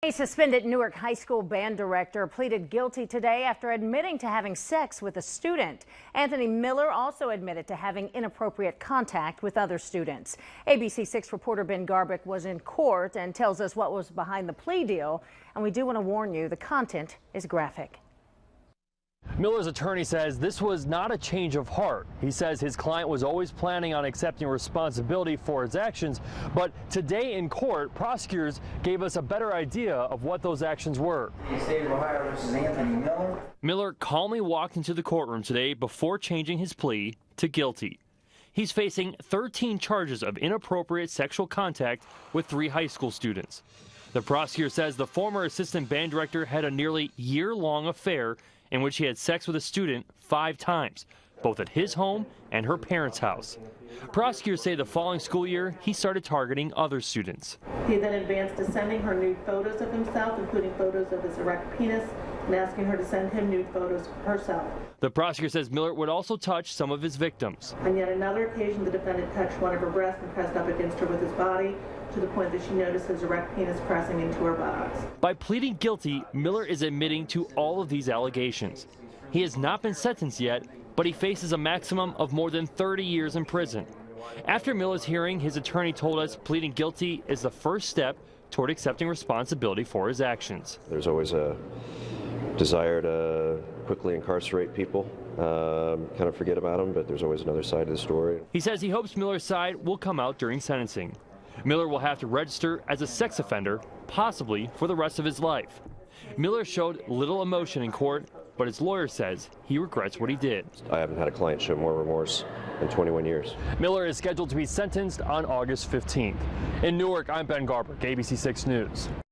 A suspended Newark High School band director pleaded guilty today after admitting to having sex with a student. Anthony Miller also admitted to having inappropriate contact with other students. ABC 6 reporter Ben Garbarek was in court and tells us what was behind the plea deal. And we do want to warn you, the content is graphic. Miller's attorney says this was not a change of heart. He says his client was always planning on accepting responsibility for his actions, but today in court, prosecutors gave us a better idea of what those actions were. State of Ohio versus Anthony Miller. Miller calmly walked into the courtroom today before changing his plea to guilty. He's facing 13 charges of inappropriate sexual contact with 3 high school students. The prosecutor says the former assistant band director had a nearly year-long affair in which he had sex with a student 5 times, both at his home and her parents' house. Prosecutors say the following school year, he started targeting other students. He then advanced to sending her nude photos of himself, including photos of his erect penis, and asking her to send him nude photos herself. The prosecutor says Miller would also touch some of his victims. On yet another occasion, the defendant touched one of her breasts and pressed up against her with his body, to the point that she noticed his erect penis pressing into her buttocks. By pleading guilty, Miller is admitting to all of these allegations. He has not been sentenced yet, but he faces a maximum of more than 30 years in prison. After Miller's hearing, his attorney told us pleading guilty is the first step toward accepting responsibility for his actions. There's always a desire to quickly incarcerate people, kind of forget about them, but there's always another side to the story. He says he hopes Miller's side will come out during sentencing. Miller will have to register as a sex offender, possibly for the rest of his life. Miller showed little emotion in court, but his lawyer says he regrets what he did. I haven't had a client show more remorse in 21 years. Miller is scheduled to be sentenced on August 15th. In Newark, I'm Ben Garbarek, ABC 6 News.